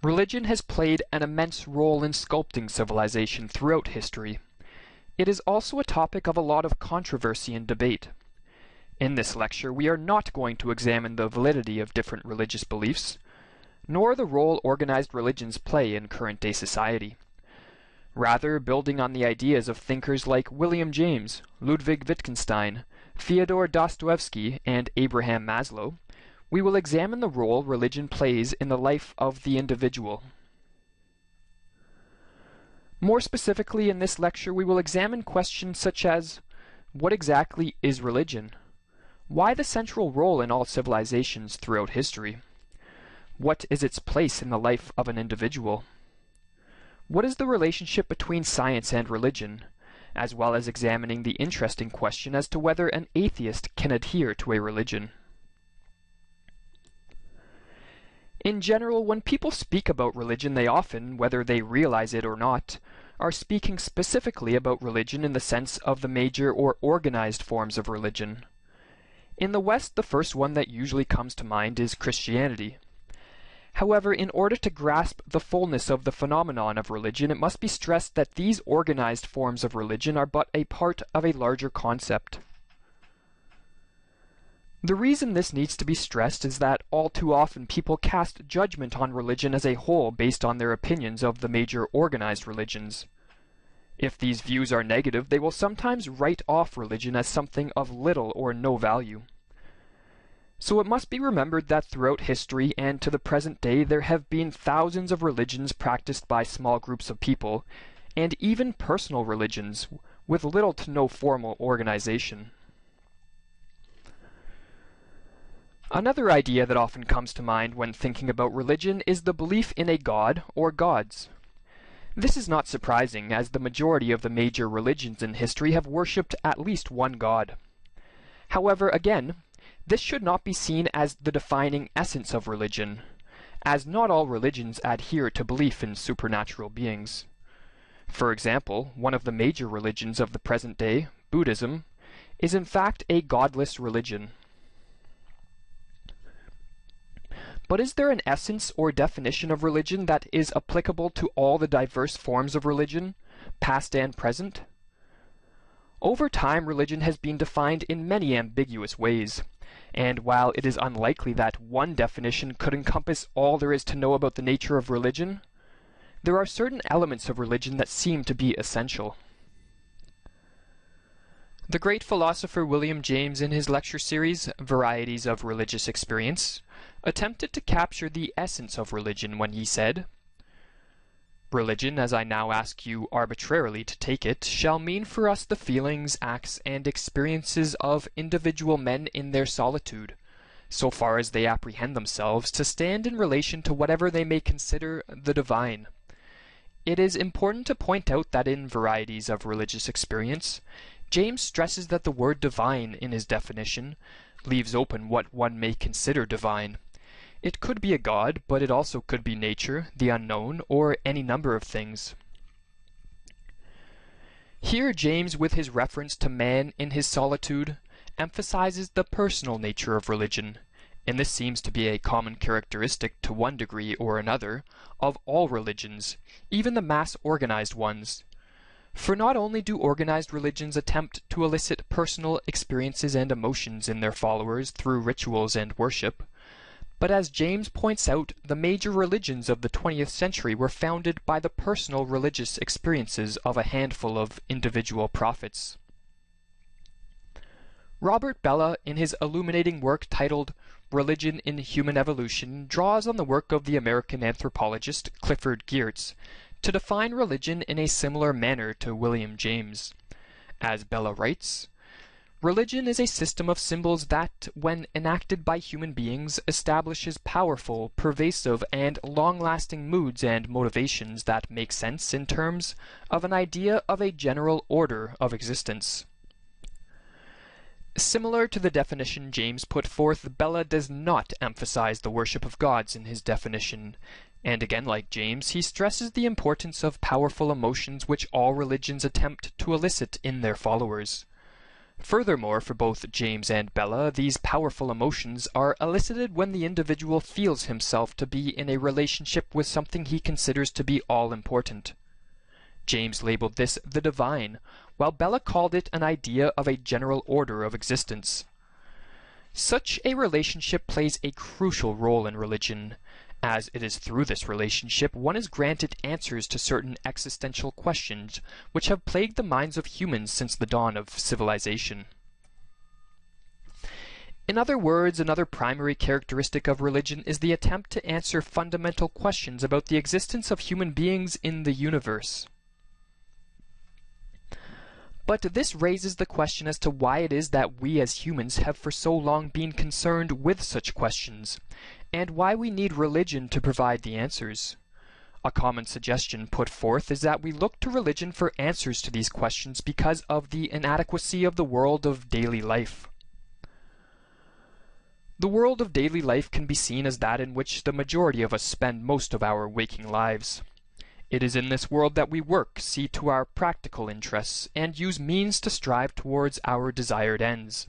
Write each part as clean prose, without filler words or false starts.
Religion has played an immense role in sculpting civilization throughout history. It is also a topic of a lot of controversy and debate. In this lecture, we are not going to examine the validity of different religious beliefs, nor the role organized religions play in current-day society. Rather, building on the ideas of thinkers like William James, Ludwig Wittgenstein, Fyodor Dostoevsky, and Abraham Maslow, we will examine the role religion plays in the life of the individual. More specifically, in this lecture, we will examine questions such as, what exactly is religion? Why the central role in all civilizations throughout history? What is its place in the life of an individual? What is the relationship between science and religion, as well as examining the interesting question as to whether an atheist can adhere to a religion? In general, when people speak about religion, they often, whether they realize it or not, are speaking specifically about religion in the sense of the major or organized forms of religion. In the West, the first one that usually comes to mind is Christianity. However, in order to grasp the fullness of the phenomenon of religion, it must be stressed that these organized forms of religion are but a part of a larger concept. The reason this needs to be stressed is that all too often people cast judgment on religion as a whole based on their opinions of the major organized religions. If these views are negative, they will sometimes write off religion as something of little or no value. So it must be remembered that throughout history and to the present day there have been thousands of religions practiced by small groups of people, and even personal religions, with little to no formal organization. Another idea that often comes to mind when thinking about religion is the belief in a god or gods. This is not surprising, as the majority of the major religions in history have worshipped at least one god. However, again, this should not be seen as the defining essence of religion, as not all religions adhere to belief in supernatural beings. For example, one of the major religions of the present day, Buddhism, is in fact a godless religion. But is there an essence or definition of religion that is applicable to all the diverse forms of religion, past and present? Over time, religion has been defined in many ambiguous ways, and while it is unlikely that one definition could encompass all there is to know about the nature of religion, there are certain elements of religion that seem to be essential. The great philosopher William James, in his lecture series, Varieties of Religious Experience, attempted to capture the essence of religion when he said, "Religion, as I now ask you arbitrarily to take it, shall mean for us the feelings, acts, and experiences of individual men in their solitude, so far as they apprehend themselves to stand in relation to whatever they may consider the divine." It is important to point out that in Varieties of Religious Experience, James stresses that the word divine in his definition leaves open what one may consider divine. It could be a god, but it also could be nature, the unknown, or any number of things. Here James, with his reference to man in his solitude, emphasizes the personal nature of religion, and this seems to be a common characteristic to one degree or another of all religions, even the mass-organized ones. For not only do organized religions attempt to elicit personal experiences and emotions in their followers through rituals and worship, but as James points out, the major religions of the 20th century were founded by the personal religious experiences of a handful of individual prophets. Robert Bellah, in his illuminating work titled Religion in Human Evolution, draws on the work of the American anthropologist Clifford Geertz to define religion in a similar manner to William James. As Bellah writes, "Religion is a system of symbols that, when enacted by human beings, establishes powerful, pervasive, and long-lasting moods and motivations that make sense in terms of an idea of a general order of existence." Similar to the definition James put forth, Bellah does not emphasize the worship of gods in his definition, and again, like James, he stresses the importance of powerful emotions which all religions attempt to elicit in their followers. Furthermore, for both James and Bella, these powerful emotions are elicited when the individual feels himself to be in a relationship with something he considers to be all-important. James labeled this the divine, while Bella called it an idea of a general order of existence. Such a relationship plays a crucial role in religion, as it is through this relationship one is granted answers to certain existential questions which have plagued the minds of humans since the dawn of civilization. In other words, another primary characteristic of religion is the attempt to answer fundamental questions about the existence of human beings in the universe. But this raises the question as to why it is that we as humans have for so long been concerned with such questions, and why we need religion to provide the answers. A common suggestion put forth is that we look to religion for answers to these questions because of the inadequacy of the world of daily life. The world of daily life can be seen as that in which the majority of us spend most of our waking lives. It is in this world that we work, see to our practical interests, and use means to strive towards our desired ends.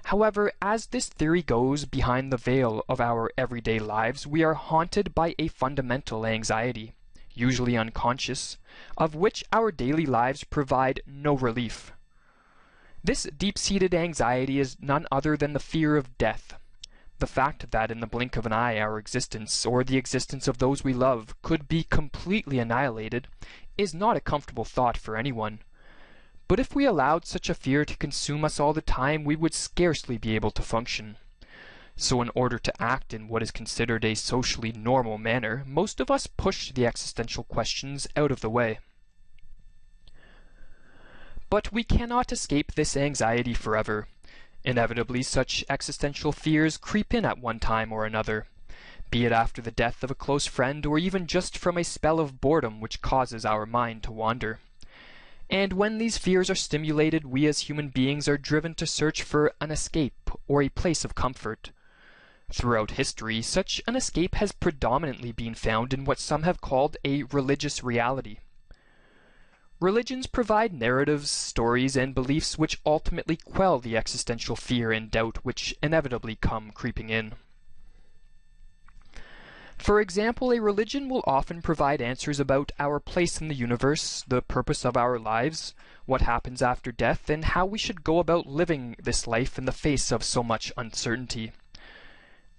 However, as this theory goes, behind the veil of our everyday lives, we are haunted by a fundamental anxiety, usually unconscious, of which our daily lives provide no relief. This deep-seated anxiety is none other than the fear of death. The fact that in the blink of an eye our existence, or the existence of those we love, could be completely annihilated is not a comfortable thought for anyone. But if we allowed such a fear to consume us all the time, we would scarcely be able to function. So in order to act in what is considered a socially normal manner, most of us push the existential questions out of the way. But we cannot escape this anxiety forever. Inevitably, such existential fears creep in at one time or another, be it after the death of a close friend or even just from a spell of boredom which causes our mind to wander. And when these fears are stimulated, we as human beings are driven to search for an escape or a place of comfort. Throughout history, such an escape has predominantly been found in what some have called a religious reality. Religions provide narratives, stories, and beliefs which ultimately quell the existential fear and doubt which inevitably come creeping in. For example, a religion will often provide answers about our place in the universe, the purpose of our lives, what happens after death, and how we should go about living this life in the face of so much uncertainty.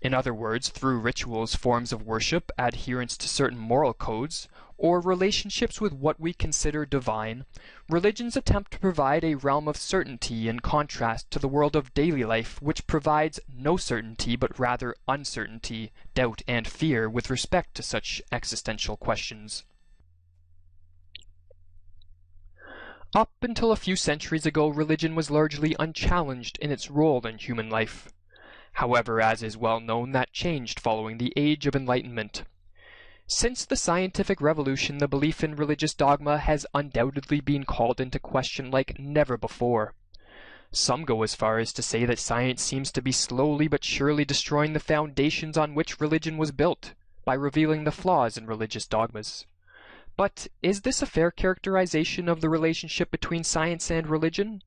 In other words, through rituals, forms of worship, adherence to certain moral codes, or relationships with what we consider divine, religions attempt to provide a realm of certainty in contrast to the world of daily life, which provides no certainty but rather uncertainty, doubt, and fear with respect to such existential questions. Up until a few centuries ago, religion was largely unchallenged in its role in human life. However, as is well known, that changed following the Age of Enlightenment. Since the scientific revolution, the belief in religious dogma has undoubtedly been called into question like never before. Some go as far as to say that science seems to be slowly but surely destroying the foundations on which religion was built, by revealing the flaws in religious dogmas. But is this a fair characterization of the relationship between science and religion?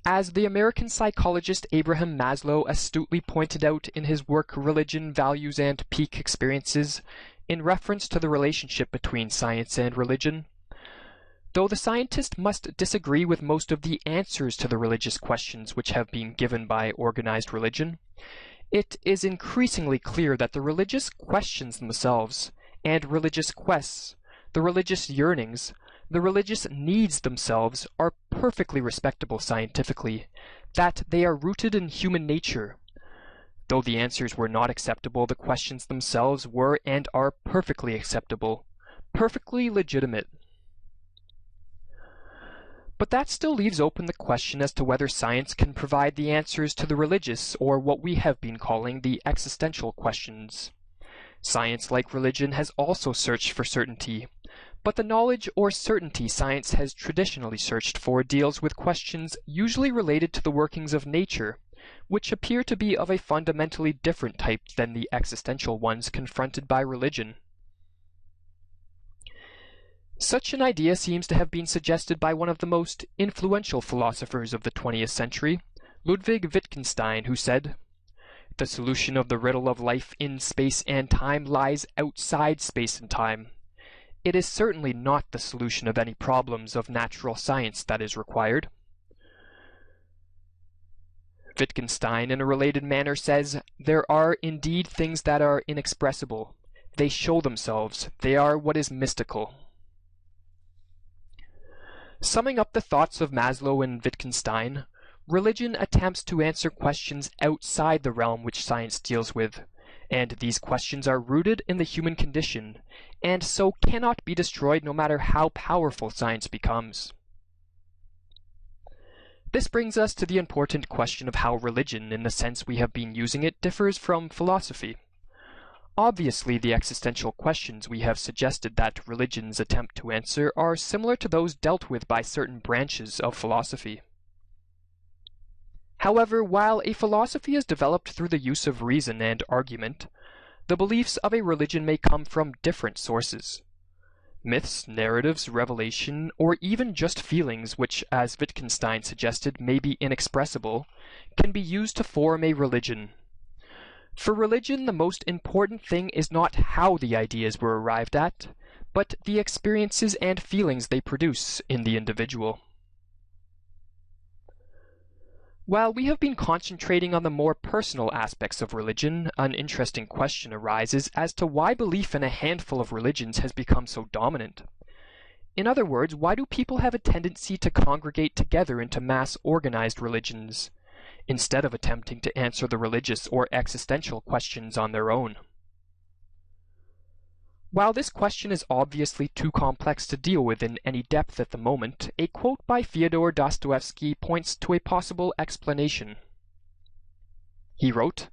As the American psychologist Abraham Maslow astutely pointed out in his work Religion, Values, and Peak Experiences, in reference to the relationship between science and religion, though the scientist must disagree with most of the answers to the religious questions which have been given by organized religion, it is increasingly clear that the religious questions themselves, and religious quests, the religious yearnings, the religious needs themselves are perfectly respectable scientifically, that they are rooted in human nature. Though the answers were not acceptable, the questions themselves were and are perfectly acceptable, perfectly legitimate. But that still leaves open the question as to whether science can provide the answers to the religious, or what we have been calling the existential questions. Science, like religion, has also searched for certainty. But the knowledge or certainty science has traditionally searched for deals with questions usually related to the workings of nature, which appear to be of a fundamentally different type than the existential ones confronted by religion. Such an idea seems to have been suggested by one of the most influential philosophers of the 20th century, Ludwig Wittgenstein, who said, "The solution of the riddle of life in space and time lies outside space and time. It is certainly not the solution of any problems of natural science that is required." Wittgenstein, in a related manner, says, "There are indeed things that are inexpressible. They show themselves. They are what is mystical." Summing up the thoughts of Maslow and Wittgenstein, religion attempts to answer questions outside the realm which science deals with, and these questions are rooted in the human condition, and so cannot be destroyed no matter how powerful science becomes. This brings us to the important question of how religion, in the sense we have been using it, differs from philosophy. Obviously, the existential questions we have suggested that religions attempt to answer are similar to those dealt with by certain branches of philosophy. However, while a philosophy is developed through the use of reason and argument, the beliefs of a religion may come from different sources. Myths, narratives, revelation, or even just feelings which, as Wittgenstein suggested, may be inexpressible, can be used to form a religion. For religion, the most important thing is not how the ideas were arrived at, but the experiences and feelings they produce in the individual. While we have been concentrating on the more personal aspects of religion, an interesting question arises as to why belief in a handful of religions has become so dominant. In other words, why do people have a tendency to congregate together into mass-organized religions, instead of attempting to answer the religious or existential questions on their own? While this question is obviously too complex to deal with in any depth at the moment, a quote by Fyodor Dostoevsky points to a possible explanation. He wrote,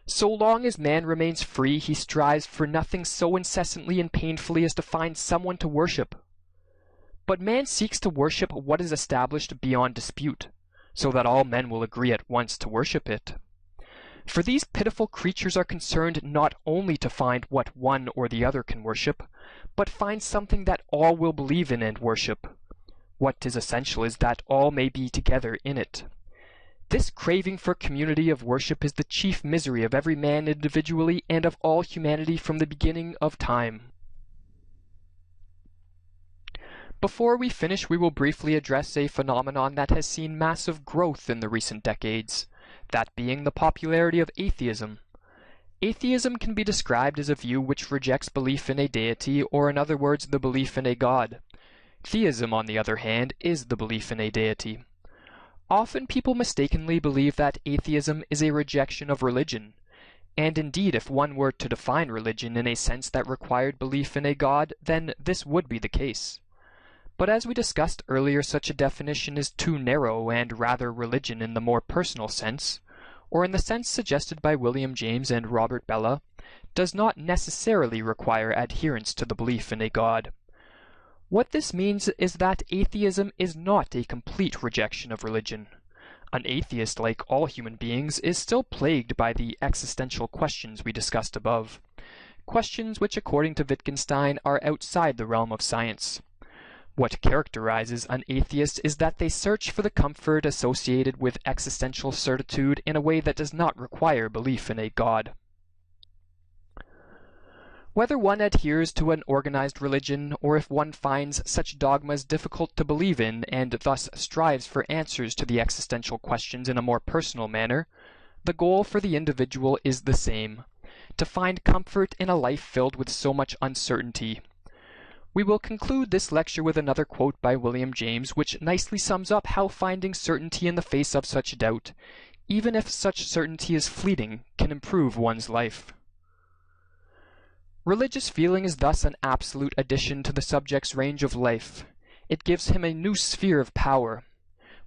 "So long as man remains free, he strives for nothing so incessantly and painfully as to find someone to worship. But man seeks to worship what is established beyond dispute, so that all men will agree at once to worship it. For these pitiful creatures are concerned not only to find what one or the other can worship, but find something that all will believe in and worship. What is essential is that all may be together in it. This craving for community of worship is the chief misery of every man individually and of all humanity from the beginning of time." Before we finish, we will briefly address a phenomenon that has seen massive growth in the recent decades, that being the popularity of atheism. Atheism can be described as a view which rejects belief in a deity, or in other words, the belief in a god. Theism, on the other hand, is the belief in a deity. Often people mistakenly believe that atheism is a rejection of religion, and indeed if one were to define religion in a sense that required belief in a god, then this would be the case. But as we discussed earlier, such a definition is too narrow, and rather religion in the more personal sense, or in the sense suggested by William James and Robert Bellah, does not necessarily require adherence to the belief in a god. What this means is that atheism is not a complete rejection of religion. An atheist, like all human beings, is still plagued by the existential questions we discussed above, questions which, according to Wittgenstein, are outside the realm of science. What characterizes an atheist is that they search for the comfort associated with existential certitude in a way that does not require belief in a god. Whether one adheres to an organized religion, or if one finds such dogmas difficult to believe in and thus strives for answers to the existential questions in a more personal manner, the goal for the individual is the same: to find comfort in a life filled with so much uncertainty. We will conclude this lecture with another quote by William James, which nicely sums up how finding certainty in the face of such doubt, even if such certainty is fleeting, can improve one's life. Religious feeling is thus an absolute addition to the subject's range of life. It gives him a new sphere of power.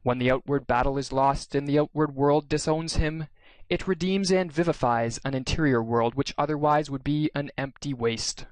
When the outward battle is lost and the outward world disowns him, it redeems and vivifies an interior world which otherwise would be an empty waste.